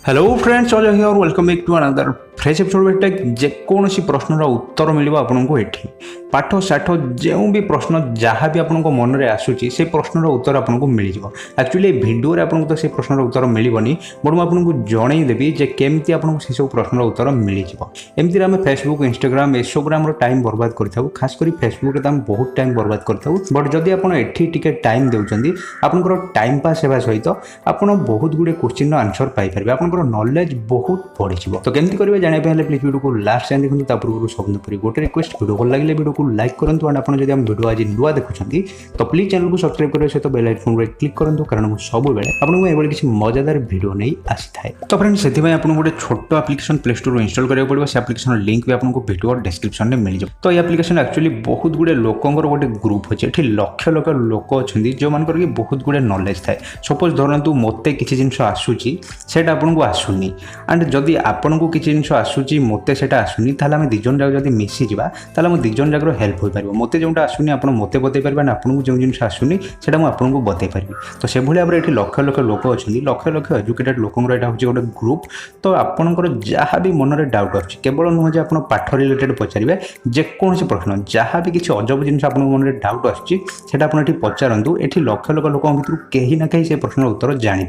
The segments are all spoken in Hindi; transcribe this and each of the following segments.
Hello friends, all here welcome back to another fresh episode टेक जेकोसी प्रश्नर उत्तर मिल आपको एठी पाठ साठ जो भी प्रश्न जहाँ भी आपको मन में आसूसी से प्रश्नर उत्तर आपको मिल जाए। एक्चुअली भिडियो आपको तो से प्रश्नर उत्तर मिलनी बट मुझे जनईदेवी जे केमती आपको से सब प्रश्नर उत्तर मिल जाए। एमती आम फेसबुक इंस्टाग्राम एसबू आम टाइम बर्बाद करूँ, खास कर फेसबुक आम बहुत टाइम बर्बाद करूँ। बट जदि आप एठी टाइम देउछंदी आपनकर टाइम पास होगा सहित आप बहुत गुड़े क्वेश्चन आंसर पाइपर आप नॉलेज बहुत बढ़ी। तो केमती करेंगे जाना प्लीज वीडियो को लास्ट टाइम देखते पूर्व सब गोटे रिक्वेस्ट वीडियो भल लगे वीडियो को लाइक करूँ एंड आप वीडियो आज नुआ देखुं तो प्लीज चैनल को सब्सक्राइब करने सहित बेल आइकन रे क्लिक करूँ कारण सब बेले आपको किसी मजादार वीडियो नहीं आसी थाए। तो फ्रेंड्स से आपको गोटे छोट एप्लिकेशन प्ले स्टोर इंस्टॉल करा पड़ो। से एप्लिकेशन लिंक भी आपको वीडियो डिस्क्रिप्शन में मिल जाए। तो ये एप्लिकेशन एक्चुअली बहुत गुड़े लोकंर गोटे ग्रुप अच्छे ये लक्ष लक्ष लोक अच्छा जो मान कि बहुत गुड़े नॉलेज थाए। सपोज धरतु मत किसी जिन आसूसी से आपको आसुनी एंड जदि आपको किसी जिन आसूसी मत से आसुनी आम दिज जाक जब मिसीजा आम दिज जाक हेल्प हो पार। मत जो आसुनी आप मत बतई पारे आपको जो जिन आसुनी से आपको बतई पारि। तो से भाव में ये लक्ष लक्ष लोक अच्छा लक्ष लक्ष एजुकेटेड लोकंर यहाँ हूँ गोटे ग्रुप। तो आपंकर जहाँ भी मन में डाउट आस केवल नुह जे आप पाठ रिलेटेड पचारे जेकोसी प्रश्न जहाँ भी किसी अजब जिन आप मन में डाउट आसूँ पचारूँ। ये लक्ष लक्ष लोक भर कहीं ना कहीं से प्रश्न उत्तर जानी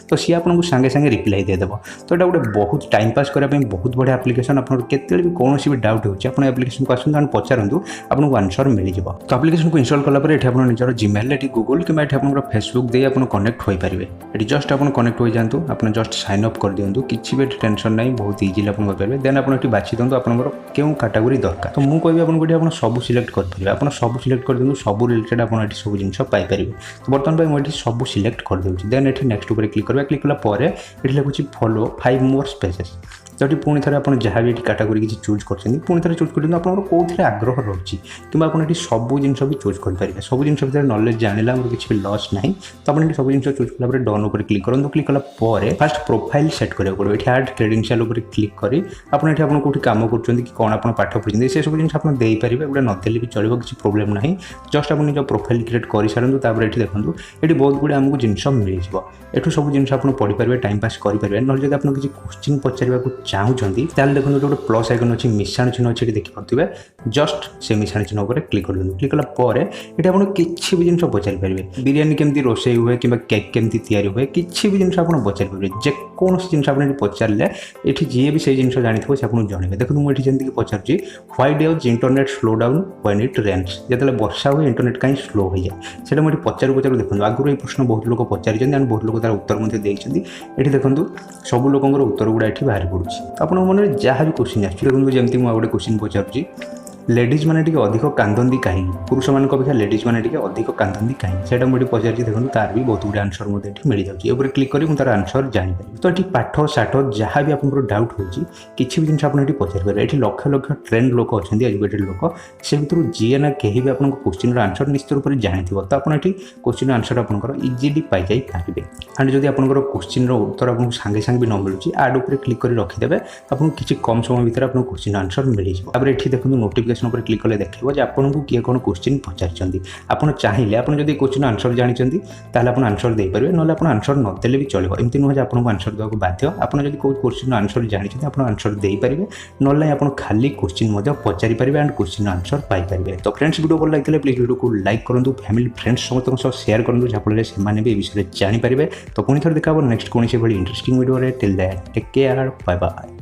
तो सी आपको सांगे सांगे रिप्लाई देदेव। तो यहाँ गोटे बहुत टाइम पास करने बहुत बढ़िया एप्लिकेशन। आप केतले भी कौन भी डाउट होची आप एप्लिकेशन को आसतु पचारूँ आपको आंसर मिल जाए। तो एप्लिकेशन को इंस्टॉल कला ये आप निजर जीमेल ये गूगल कि आप फेसबुक दे आप कनेक्ट हो पारे। ये जस्ट आप कनेक्ट हो जातु आप जस्ट साइन अप कर दिंतु किसी भी टेंशन नहीं बहुत इजिली आप पारे। देन आप बाछि दिंतु आपंकर क्यों कैटेगोरी दरकार। तो मुझे कहि आपको सब सिलेक्ट करेंगे आप सब सिलेक्ट कर दिंतु सब रिलेटेड आप सब जिन पाइपर। तो बर्तमान मुझे सब सिलेक्ट कर दूसरी। देन ये नेक्स्ट ऊपर क्लिक करेंगे। क्लिक कला ये लिखुची फॉलो 5 मोर स्पेसेस। तो ये पुणी थे आप जहाँ भी कैटेगोरी किसी चूज कर पुणी थे चूज कर आप कौन आग्रह रही कि आप सब जिन भी चूज करेंगे। सब जिन भर नॉलेज जाना किसी भी लॉस ना। तो आप सब जिन चूज कला डन उपर क्लिक करूँ। क्लिक कला फास्ट प्रोफाइल सेट करा पड़ो। ये आड क्रेडेंशियल उपर क्लिक कर आप कौट कम कर कौन आप पाठ पढ़ते से सब जिन आप देपारे गोटे नदेले भी चलो किसी प्रोब्लेम ना। जस्ट आप निज प्रोफाइल क्रिएट कर सारूँ ये देखो ये बहुत गुड़े आमको जिन मिल जाए। एठू सब जिन आप पढ़ी पारे टाइम पास करेंगे। ना जब आप किसी क्वेश्चन पचार चाहूँगी देखो गोटे प्लस आइकन अच्छी मिशाण चिन्ह अच्छे देखिपे जस्ट से मिशाण चिन्ह पर क्लिक कर दिखाँ। क्लिक कला ये आप किसी भी जिन पचारि पारे बिरियानी केमती रोषे हुए कि केक केमती तैयारी हुए किसी भी जिन आप पचारि पारे जेकोसी जिन आप पचारे ये जी भी से जिन जानी से आपको जनइबे। देखो मुझे जमीक पचारूँ why does internet slow down when it rains जो वर्षा हुए इंटरनेट कहीं स्लो हो जाए से मुझे पचारू पचारू देखो आगुरी ये प्रश्न बहुत लोग पचारि बहुत लोग तार उत्तर देते। ये देखो सब लोकर उत्तर गुड़ा ये बाहर पड़ुଛି। आप मन में जहाँ भी क्वेश्चन आसमती जमी मुझे गोटे क्वेश्चन पचारूँ लेडीज मैंने अधिक कांदती कहीं पुरुष मान अपेक्षा लेडीज मैंने अधिक कांदती कहीं से मुझे पचारि देखो तार भी बहुत गुड आंसर मुझे मिल जाए। क्लिक कर तार आंसर जानीपारे। तो ये पाठ साठ जहाँ भी आप डाउट होची किसी भी जिन आप पचारि पारे। ये लक्ष लक्ष ट्रेंड लोक अच्छा एजुकेटेड लोक से भर जी ना कहीं भी आपको क्वेश्चन आंसर निश्चित रूप से जानी। तो आप क्वेश्चन आंसर आप इजिली पाई पारे। एंड जब आप क्वेश्चन उत्तर आपको सांगे सांगे भी न मिलूँ आड उपर क्लिक कर रखिदे आपको किसी कम समय भर आपको क्वेश्चन आंसर मिल जाए। ये देखो नोटिफिकेशन पर क्लिक कले देखो आपको किए कौन क्वेश्चन पचारि आप चाहिए आप क्वेश्चन आंसर जानते आप आंसर दे पारे ना आप आंसर नदेले भी चलो। एमती नुह आपको आंसर देवाक बाध्य आप क्वेश्चन आंसर जानते आप आंसर दे पारे ना आप खाली क्वेश्चन पचारि पारे एंड क्वेश्चन आंसर पाइपर। तो फ्रेंड्स वीडियो भल लगे प्लीज वीडियो को लाइक करूँ फैमिली फ्रेंड्स समस्त शेयर करूँ जहाँफल से भी विषय जानीपारे। तो पुणी थोड़े देखा नेक्स्ट कौन से interesting video till that take care bye bye.